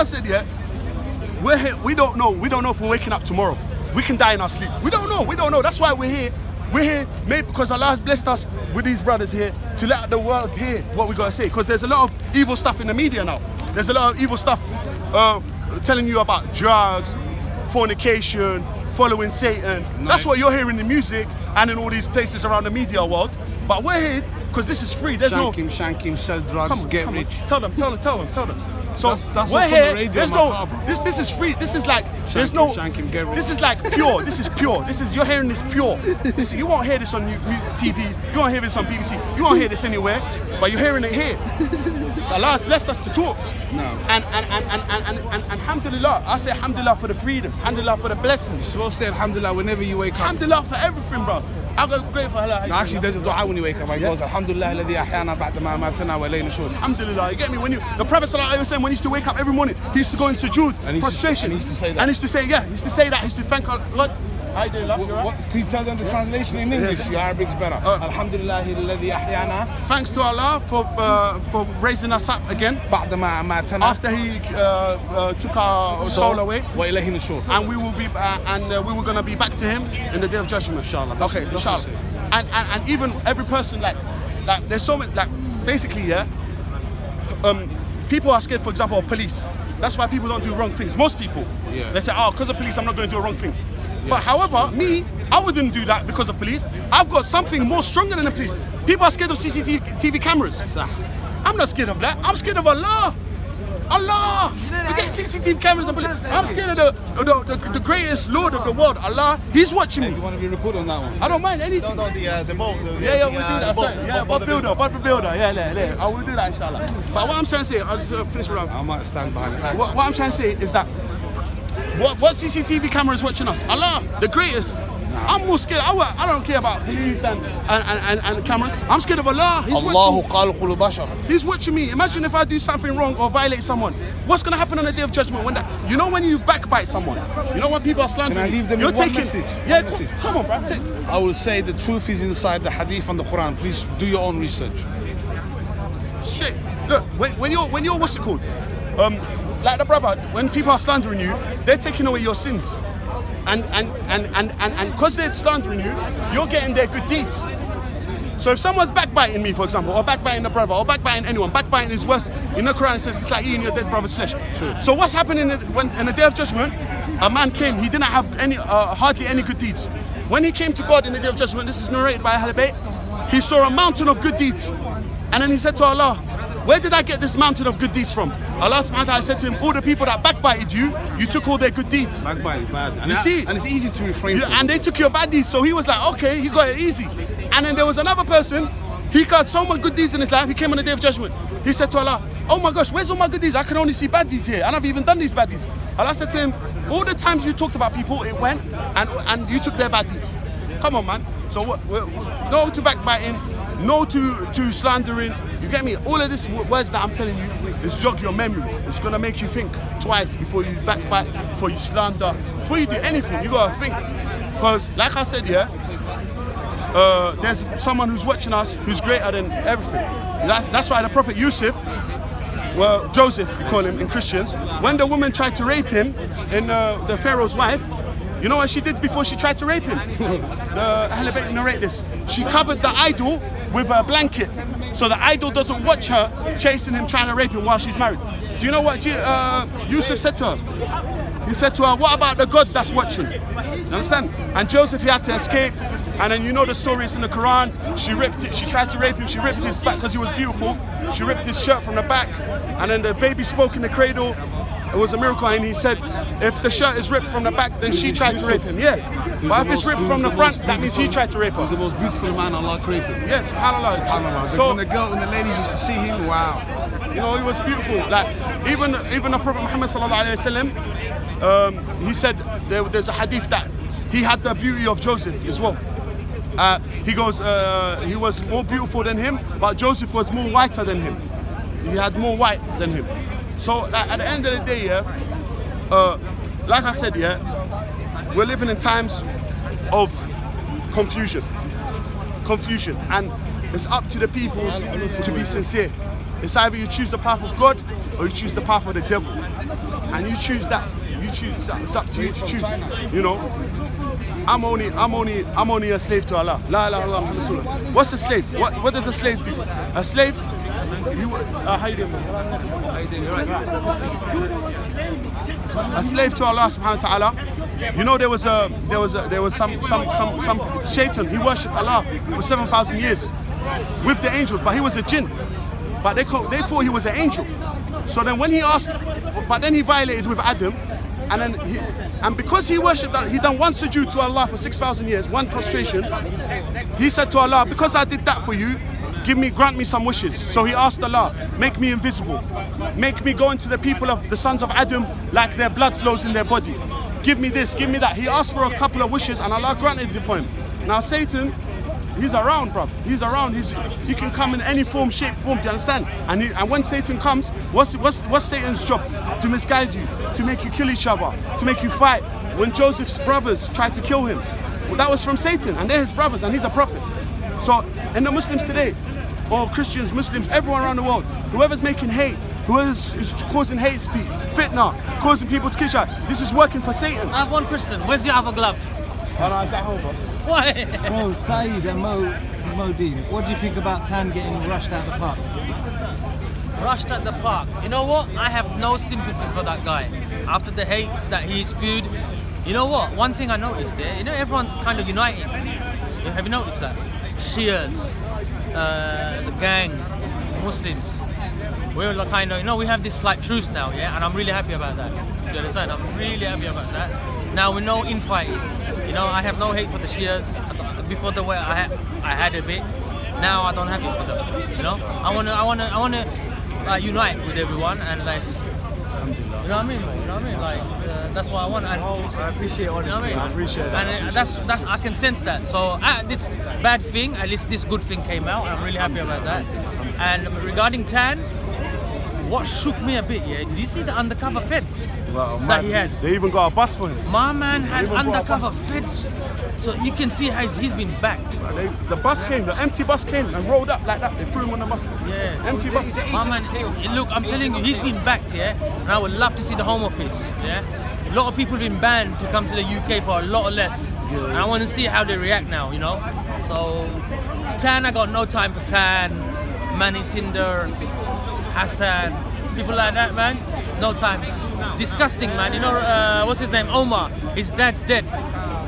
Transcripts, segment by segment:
I said, yeah, we're here. We don't know if we're waking up tomorrow. We can die in our sleep. We don't know. That's why we're here. We're here maybe because Allah has blessed us with these brothers here to let the world hear what we gotta say. Because there's a lot of evil stuff in the media now. There's a lot of evil stuff telling you about drugs, fornication, following Satan. Nice. That's what you're hearing in music and in all these places around the media world. But we're here because this is free. There's shank him, sell drugs, get rich. Tell them. So that's we're here. The there's no. This is free. This is like there's no. This is like pure. This is pure. This is you're hearing this pure. You won't hear this on TV. You won't hear this on BBC. You won't hear this anywhere. But you're hearing it here. Allah has blessed us to talk. No. And alhamdulillah. I say alhamdulillah for the freedom. Alhamdulillah for the blessings. We'll say alhamdulillah whenever you wake up. Alhamdulillah for everything, bro. I got grateful for Allah. No, actually, there's a dua when you wake up. It goes, Alhamdulillah, alladhi ahyana ba'da ma amatana wa ilayna nushur. Alhamdulillah, you get me? When the Prophet sallallahu alaihi wasallam, when he used to wake up every morning, he used to go in sujood, prostration. And he used to say that. And he used to say, yeah, he used to say that. He used to thank God. How you doing, love? Can you tell them the translation in English? Your Arabic's better. Alhamdulillah, alladhi ahyana. Thanks to Allah for raising us up again. Ba'da ma amatana. After he took our soul away. Wa ilayhi nushur. And we will be, we were gonna be back to him in the day of judgment. Inshallah. Okay, inshallah. And even every person like there's so many basically people are scared, for example, of police. That's why people don't do wrong things. Most people, they say, oh, because of police I'm not going to do a wrong thing. But however, me, I wouldn't do that because of police. I've got something more stronger than the police. People are scared of CCTV cameras. I'm not scared of that. I'm scared of Allah. Allah! Forget CCTV cameras and police. I'm scared of the greatest Lord of the world, Allah. He's watching me. Do you want to be recorded on that one? I don't mind anything. No, the boat. We'll do that. Boat builder. Yeah. I will do that, inshallah. But what I'm trying to say, I'll just finish it up. I might stand behind the What I'm trying to say is that what CCTV camera is watching us? Allah, the greatest. I'm more scared. I don't care about police and cameras. I'm scared of Allah. He's watching me. He's watching me. Imagine if I do something wrong or violate someone. What's going to happen on the day of judgment? When you backbite someone, when people are slandering, can I leave them with one message? Yeah, come on, bro. I will say the truth is inside the hadith and the Quran. Please do your own research. Shit. Look, when you're what's it called? Like the brother, when people are slandering you, they're taking away your sins. And because they're slandering you, you're getting their good deeds. So if someone's backbiting me, for example, or backbiting the brother, or backbiting anyone, backbiting is worse. In the Quran it says it's like eating your dead brother's flesh. True. So what's happening when in the day of judgment, a man came, he didn't have hardly any good deeds. When he came to God in the day of judgment, this is narrated by Hyde, he saw a mountain of good deeds. And then he said to Allah, where did I get this mountain of good deeds from? Allah subhanahu wa ta'ala said to him, all the people that backbited you, you took all their good deeds. Backbite is bad. And and it's easy to refrain from. And they took your bad deeds, so he was like, okay, he got it easy. And then there was another person, he got so much good deeds in his life, he came on the day of judgment. He said to Allah, oh my gosh, where's all my good deeds? I can only see bad deeds here, and I've even done these bad deeds. Allah said to him, all the times you talked about people, it went, and you took their bad deeds. Come on, man. So no to backbiting, no to slandering. You get me? All of these words that I'm telling you is jog your memory. It's gonna make you think twice before you backbite, before you slander, before you do anything. You gotta think, because like I said, there's someone who's watching us who's greater than everything. That's why the Prophet Yusuf, well, Joseph, we call him in Christians, when the woman tried to rape him, in the Pharaoh's wife, you know what she did before she tried to rape him? The Ahlul Bayt narrate this. She covered the idol with a blanket, so the idol doesn't watch her chasing him, trying to rape him while she's married. Do you know what Yusuf said to her? He said to her, what about the God that's watching? You understand? And Joseph, he had to escape. And then you know the story is in the Quran. She tried to rape him, she ripped his back because he was beautiful. She ripped his shirt from the back. And then the baby spoke in the cradle. It was a miracle, and he said, if the shirt is ripped from the back, then she tried to rape him. Yeah. But if it's ripped from the front, that means he tried to rape her. He's the most beautiful man Allah created. Yes, subhanAllah. So when the ladies used to see him, wow. You know, he was beautiful. Like even the Prophet Muhammad sallallahu alaihi wasallam, he said there's a hadith that he had the beauty of Joseph as well. He goes, he was more beautiful than him, but Joseph was more whiter than him. He had more white than him. So at the end of the day, like I said, we're living in times of confusion, and it's up to the people to be sincere. It's either you choose the path of God or you choose the path of the devil. and you choose that. You choose. It's up to you to choose. You know, I'm only a slave to Allah. La ilaha illallah Muhammad Rasulullah. What's a slave? What does a slave do? A slave. Hyde. A slave to Allah subhanahu wa ta'ala. You know, there was some shaitan. He worshipped Allah for 7,000 years with the angels, but he was a jinn. But they thought he was an angel. So then when he asked, but then he violated with Adam, and because he worshipped that, he done one sujood to Allah for 6,000 years, one prostration. He said to Allah, because I did that for you, grant me some wishes. So he asked Allah, make me invisible, make me go into the people of the sons of Adam like their blood flows in their body. Give me this, give me that. He asked for a couple of wishes and Allah granted it for him. Now Satan, he's around, bro. He's around. He can come in any form, shape, form. Do you understand? And when Satan comes, what's Satan's job? To misguide you, to make you kill each other, to make you fight. When Joseph's brothers tried to kill him, well, that was from Satan, and they're his brothers, and he's a prophet. So, in the Muslims today, or Christians, Muslims, everyone around the world, whoever's making hate, whoever's causing hate speech, fitna, causing people to kill each other, this is working for Satan. I have one question. Where's your other glove? Oh no, it's at home, bro. Why? Bro, Syed and Deen, what do you think about Tan getting rushed out the park? Rushed at the park. You know what? I have no sympathy for that guy. After the hate that he spewed, you know what? One thing I noticed there, you know, everyone's kind of united. Have you noticed that? Shias, the gang, Muslims. We're like kind of, you know, we have this like truce now, yeah, and I'm really happy about that. You understand? I'm really happy about that. Now we know infighting. You know, I have no hate for the Shias. Before the way I had a bit. Now I don't have it for them. You know, I wanna unite with everyone and like, you know what I mean? You know what I mean? Like that's what I want. And I appreciate honesty. You know what I mean? I appreciate that. And that's I can sense that. So this bad thing, at least this good thing came out. And I'm really happy about that. And regarding Tan, what shook me a bit, yeah? Did you see the undercover feds that he had? They even got a bus for him. My man had undercover feds. So you can see how he's been backed. The bus came, the empty bus came and rolled up like that. They threw him on the bus. Yeah. Empty bus. My man, look, I'm telling you, he's been backed, yeah? And I would love to see the Home Office, yeah? A lot of people have been banned to come to the UK for a lot less. Yeah. And I want to see how they react now, you know? So, Tan, I got no time for Tan, Monetised, Hassan, people like that, man. No time. Disgusting, man. You know, what's his name? Omar. His dad's dead.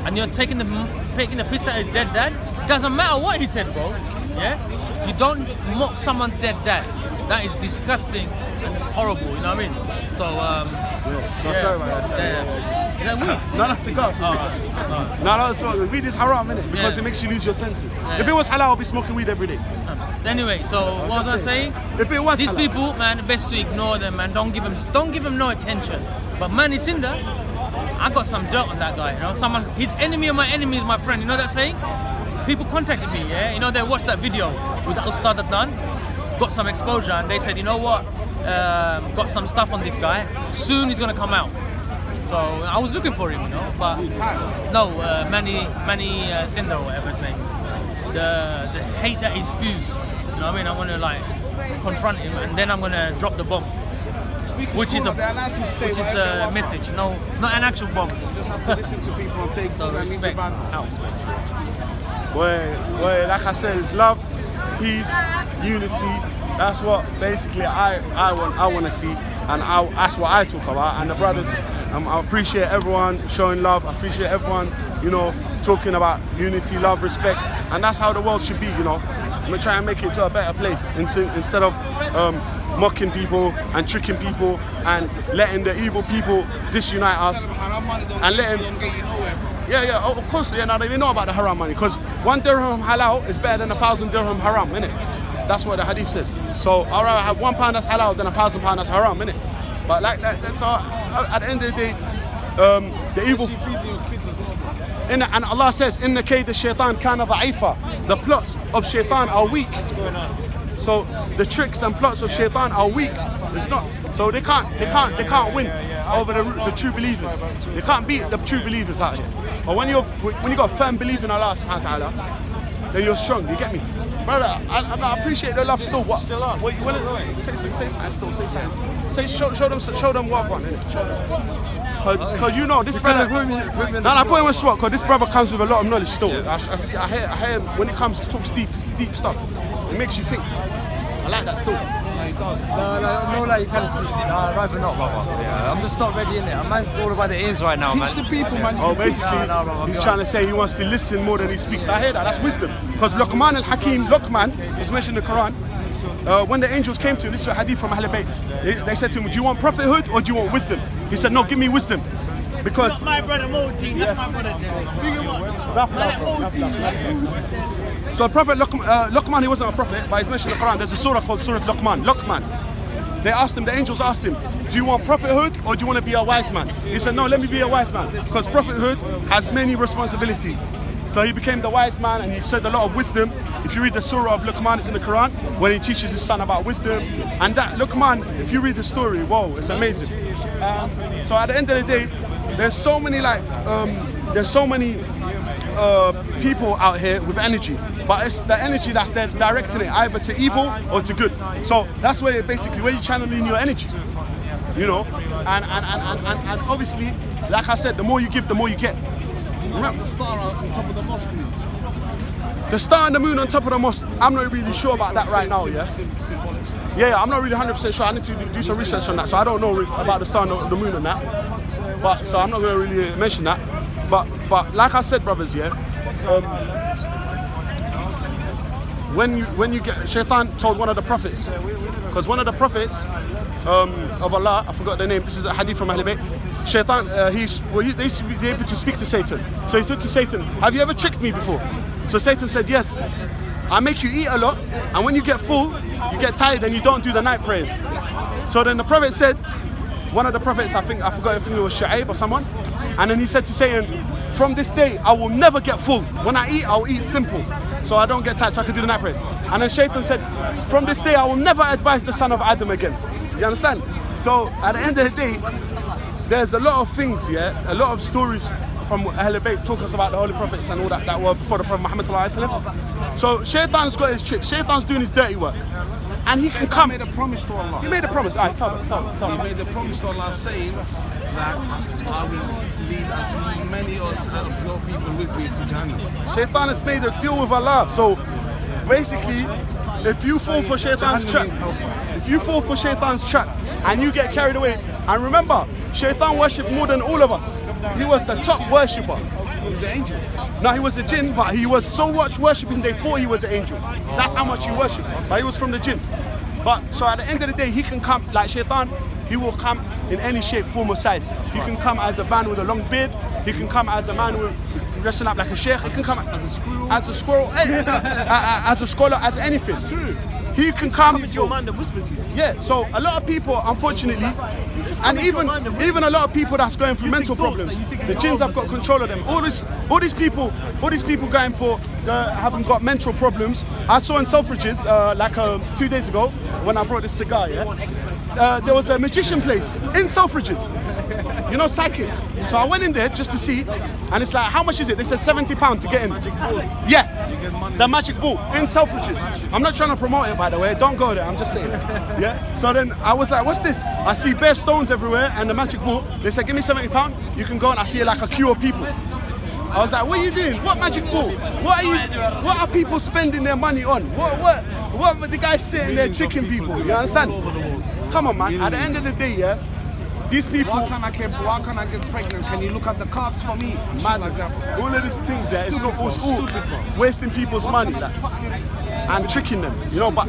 And you're taking the piss at his dead dad? It doesn't matter what he said, bro. Yeah? You don't mock someone's dead dad. That is disgusting and it's horrible, you know what I mean? So, sorry about that. Yeah. Is that weed? No, that's cigars. No, that's what weed is haram, innit? Because it makes you lose your senses. Yeah. If it was halal, I'll be smoking weed every day. Anyway, so what was I saying? If it was these halal. people, man, best to ignore them, man. Don't give them no attention. But Monetised, I got some dirt on that guy, you know? His enemy of my enemy is my friend, you know that saying? People contacted me, yeah? You know, they watched that video with that Ustad that done, got some exposure, and they said, you know what? Got some stuff on this guy, soon he's gonna come out. So I was looking for him, you know, but no, Monetised or whatever his name is. The hate that he spews, you know what I mean? I wanna like confront him and then I'm gonna drop the bomb. Which is a message, no, not an actual bomb. You just have to listen to people and take the respect out. Well, like I said, it's love, peace, unity. That's what basically I want to see, and that's what I talk about. And the brothers, I appreciate everyone showing love. I appreciate everyone, you know, talking about unity, love, respect, and that's how the world should be. You know, we're trying to make it to a better place instead of mocking people and tricking people and letting the evil people disunite us and letting. Yeah, of course. Yeah, now they know about the haram money because 1 dirham halal is better than 1,000 dirham haram, innit? That's what the hadith says. So I'd rather have £1 that's halal than 1,000 pounds that's haram, innit? But like that's all, at the end of the day, the evil. And Allah says, "Inna kayd ash-shaytan kana dha'ifa." The plots of shaitan are weak. So the tricks and plots of shaitan are weak. It's not. So they can't win over the true believers. They can't beat the true believers out here. But when you got firm belief in Allah subhanahu wa ta'ala, then you're strong. You get me? Brother, I appreciate the love still. What? Still on. Wait, say something still. Say something. Show them what one. Show them. Cause you know this brother. I put him on spot. Cause this brother comes with a lot of knowledge still. Yeah. I hear him when it comes. He talks deep stuff. It makes you think. I like that still. No, he does. No, like you kind of see. Rather not, brother. Yeah, I'm just not ready in it. Man's all about the ears right now, man. Teach the people, man. Oh, basically, he's trying to say he wants to listen more than he speaks. I hear that. That's wisdom. Because Luqman al-Hakim, Luqman, is mentioned in the Quran. When the angels came to him, this is a hadith from Ahl Bayt. They said to him, do you want prophethood or do you want wisdom? He said, no, give me wisdom. Because that's my brother Monetised. That's my brother. Big him up. So Prophet Luqman, he wasn't a prophet, but he's mentioned in the Quran. There's a surah called Surah Luqman. They asked him, the angels asked him, do you want prophethood or do you want to be a wise man? He said, no, let me be a wise man. Because prophethood has many responsibilities. So he became the wise man and he said a lot of wisdom. If you read the surah of Luqman, it's in the Quran, when he teaches his son about wisdom. And that Luqman, if you read the story, whoa, it's amazing. So at the end of the day, there's so many people out here with energy, but it's the energy that's they're directing it either to evil or to good. So that's where you're channeling your energy, you know. And obviously, like I said, the more you give, the more you get. Remember the star on top of the mosque, please? The star and the moon on top of the mosque, I'm not really sure about that right now, yeah? Yeah, I'm not really 100% sure. I need to do some research on that, so I don't know about the star and the moon and that. But so I'm not going to really mention that. But like I said, brothers, yeah, when you get, Shaitan told one of the prophets, because one of the prophets of Allah, I forgot the name, this is a hadith from Ahl Bayt, Shaitan, they used to be able to speak to Satan. So he said to Satan, have you ever tricked me before? So Satan said, yes. I make you eat a lot, and when you get full, you get tired and you don't do the night prayers. So then the prophet said, one of the prophets, I forgot if it was Syed or someone, and then he said to Satan, from this day, I will never get full. When I eat, I'll eat simple, so I don't get tired, so I can do the night prayer. And then Shaitan said, from this day, I will never advise the son of Adam again. You understand? So at the end of the day, there's a lot of things, yeah, a lot of stories from Ahl Bayt talk us about the holy prophets and all that were before the Prophet Muhammad sallallahu alaihi wasallam. So Shaitan's got his tricks. Shaitan's doing his dirty work, and he can come. He made a promise to Allah. He made a promise. All right, tell me. He made a promise to Allah saying that I will lead as many of your people with me to Jannah. Shaitan has made a deal with Allah. So basically, if you fall for Shaitan's trap, and you get carried away, and remember, Shaitan worshipped more than all of us. He was the top worshipper. He was an angel. No, he was a jinn, but he was so much worshipping they thought he was an angel. That's how much he worshipped. But he was from the jinn. But so at the end of the day, he can come like Shaitan. He will come in any shape, form, or size. He can come as a man with a long beard. He can come as a man with dressing up like a sheikh. He can come as a squirrel, as a scholar, as anything. It's true. He can come into your mind and whisper to you. Yeah, so a lot of people, unfortunately, and even a lot of people that's going through mental problems, the jinns have got control of them. All these people going for having got mental problems. I saw in Selfridges like 2 days ago when I brought this cigar. Yeah, there was a magician place in Selfridges. You know, psychic. So I went in there just to see, and it's like, how much is it? They said £70 to get in. Yeah, the magic ball in Selfridges. I'm not trying to promote it, by the way. Don't go there. I'm just saying. Yeah. So then I was like, what's this? I see bare stones everywhere and the magic ball. They said, give me £70. You can go, and I see like a queue of people. I was like, what are you doing? What magic ball? What are people spending their money on? What are the guys sitting there tricking people? You understand? Come on, man. At the end of the day, yeah. These people. Why can't I get pregnant? Can you look at the cards for me? Man, like that. All of these things there, it's not all wasting people's money and tricking them. You know, but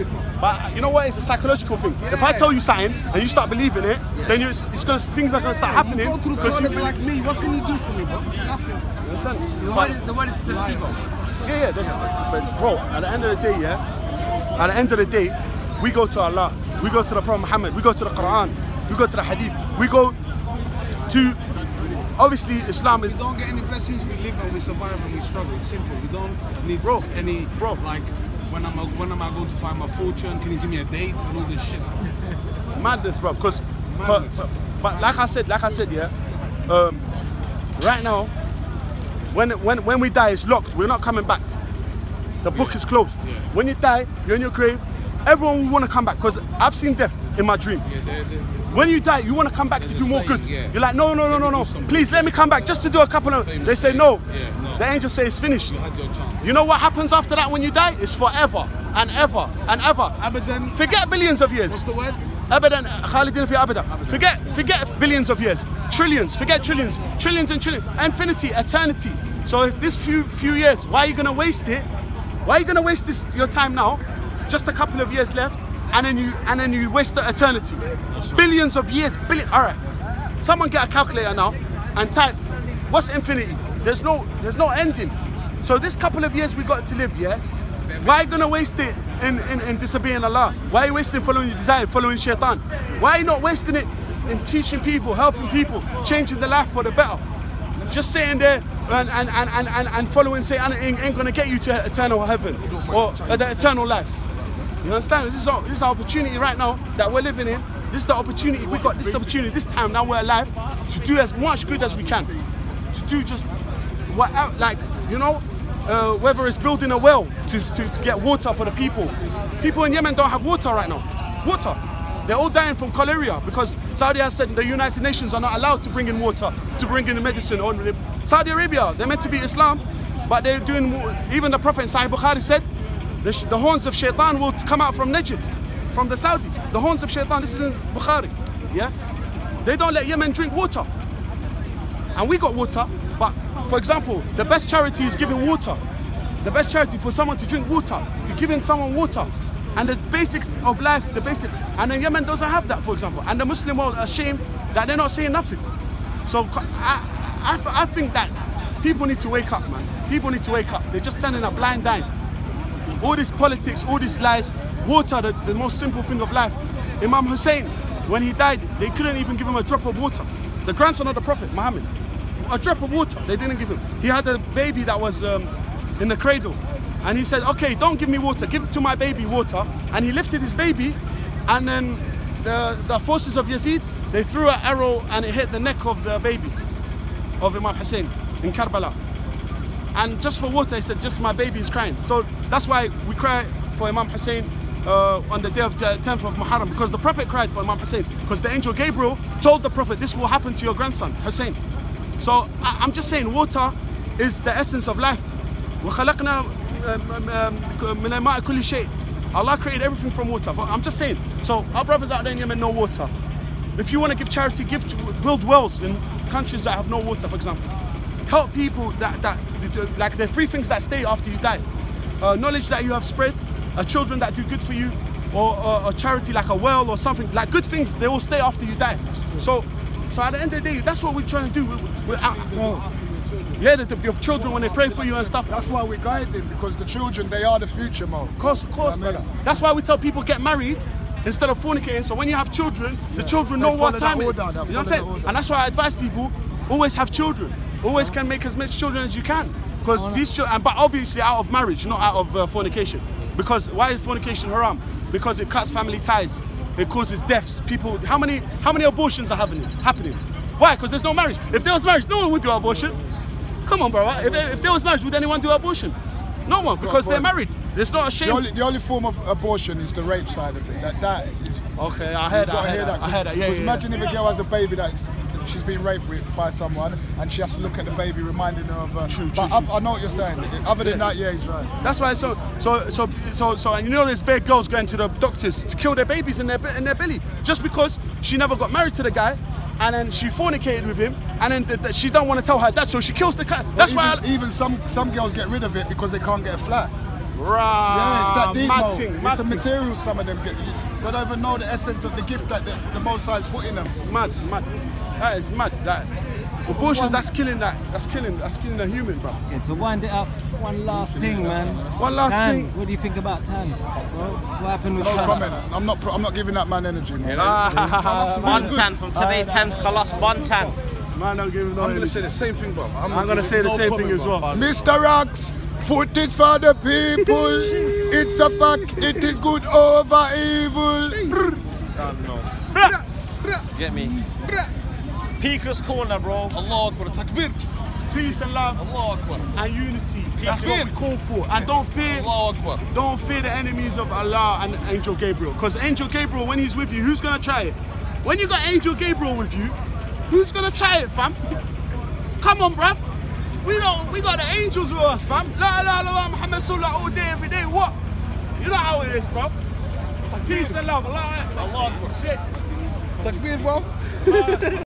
you know what? It's a psychological thing. If I tell you something and you start believing it, then things are gonna start happening. Because you like me, what can you do for me, bro? Nothing. You understand? The word is placebo. Yeah. But bro, at the end of the day, yeah. At the end of the day, we go to Allah. We go to the Prophet Muhammad. We go to the Quran. We go to the Hadith. We go to, obviously, Islam is. We don't get any blessings. We live and we survive and we struggle. It's simple. We don't need any like when am I going to find my fortune? Can you give me a date and all this shit? Madness, bro. Because, but like I said, yeah. Right now, when we die, it's locked. We're not coming back. the book is closed. When you die, you're in your grave, everyone will want to come back, because I've seen death in my dream. When you die, you want to come back to do more good. You're like, no, no, no, no, no. Please let me come back just to do a couple of... They say no. The angels say it's finished. You know what happens after that when you die? It's forever and ever and ever. Abadan. Forget billions of years. What's the word? Abadan, Khalidin fi abada. Forget billions of years. Trillions, forget trillions. Trillions and trillions. Infinity, eternity. So if this few years, why are you going to waste it? Why are you going to waste your time now? Just a couple of years left, and then you waste the eternity. Billions of years, all right. Someone get a calculator now and type, what's infinity? There's no ending. So this couple of years we got to live, yeah? Why are you gonna waste it in disobeying Allah? Why are you wasting following your desire, following shaitan? Why are you not wasting it in teaching people, helping people, changing their life for the better? Just sitting there and following Satan ain't gonna get you to eternal heaven or the eternal life. You understand? This is our opportunity right now that we're living in. This is the opportunity, we got this opportunity, this time now we're alive, to do as much good as we can. To do just what, like, you know, whether it's building a well to get water for the people. People in Yemen don't have water right now. Water. They're all dying from cholera because Saudi has said the United Nations are not allowed to bring in water, to bring in medicine. Saudi Arabia, they're meant to be Islam, but they're doing more. Even the Prophet in Sahih Bukhari said, the horns of shaitan will come out from Najd, from the Saudi. The horns of shaitan, this is in Bukhari, yeah? They don't let Yemen drink water. And we got water, but for example, the best charity is giving water. The best charity for someone to drink water, to giving someone water. And the basics of life, the basic, and then Yemen doesn't have that, for example. And the Muslim world are ashamed that they're not saying nothing. So I think that people need to wake up, man. People need to wake up. They're just turning a blind eye. All this politics, all these lies, water, the most simple thing of life. Imam Hussein, when he died, they couldn't even give him a drop of water. The grandson of the Prophet, Muhammad, a drop of water, they didn't give him. He had a baby that was in the cradle. And he said, okay, don't give me water, give to my baby water. And he lifted his baby, and then the forces of Yazid, they threw an arrow and it hit the neck of the baby, of Imam Hussein in Karbala. And just for water, he said, just my baby is crying. So that's why we cry for Imam Hussein on the day of the 10th of Muharram, because the Prophet cried for Imam Hussein, because the angel Gabriel told the Prophet, this will happen to your grandson, Hussein. So I'm just saying, water is the essence of life. Allah created everything from water. I'm just saying, so our brothers out there in Yemen, no water. If you want to give charity, build wells in countries that have no water, for example. Help people like the three things that stay after you die. Knowledge that you have spread, children that do good for you, or a charity like a well or something. Like good things, they will stay after you die. So at the end of the day, that's what we're trying to do. Yeah, your children, when they pray for you and stuff. That's why we guide them, because the children, they are the future, man. Of course, brother. That's why we tell people get married instead of fornicating. So when you have children, the children know what time it is. You know what I'm saying? And that's why I advise people, always have children. Always can make as much children as you can. Because these children, but obviously out of marriage, not out of fornication. Because why is fornication haram? Because it cuts family ties. It causes deaths. People, how many abortions are happening? Why? Because there's no marriage. If there was marriage, no one would do abortion. Come on, bro. If there was marriage, would anyone do abortion? No one, because they're married. It's not a shame. The only form of abortion is the rape side of it. That is. Okay, I heard that. Yeah. Imagine if a girl has a baby that she's been raped by someone, and she has to look at the baby, reminding her of her. True. I know what you're saying. Other than that, yeah, he's right. That's why. So, and you know, there's big girls going to the doctors to kill their babies in their belly, just because she never got married to the guy. And then she fornicated with him, and then she don't want to tell her dad, so she kills the cat. That's why even some girls get rid of it because they can't get a flat. Right. Yeah, it's that deep. Mad thing, it's the material some of them get. They don't even know the essence of the gift that the Most High put in them. Mad. That is mad. That abortions, that's killing a human, bro. Yeah, to wind it up, one last thing, man. One last thing. What do you think about Tan? What happened with No Tan? comment. I'm not giving that man energy, man. One Tan from today. Tan's Colossus. One Tan. Man, don't give him no I'm energy. gonna say the same thing, bro. I'm gonna say the same thing as well. MistaRax, footage for the people. It's a fact. It is good over evil. Get me. Peaker's Corner, bro. Allah Akbar, takbir. peace and love and unity. That's what we call for. And don't fear the enemies of Allah and Angel Gabriel. Because Angel Gabriel, when he's with you, who's gonna try it? When you got Angel Gabriel with you, who's gonna try it, fam? Come on, bruv. We got the angels with us, fam. La ilaha illallah Muhammad Sallallahu all day, every day. What? You know how it is, bro. Peace and love. Allah Akbar. Shit. Takbir, bro.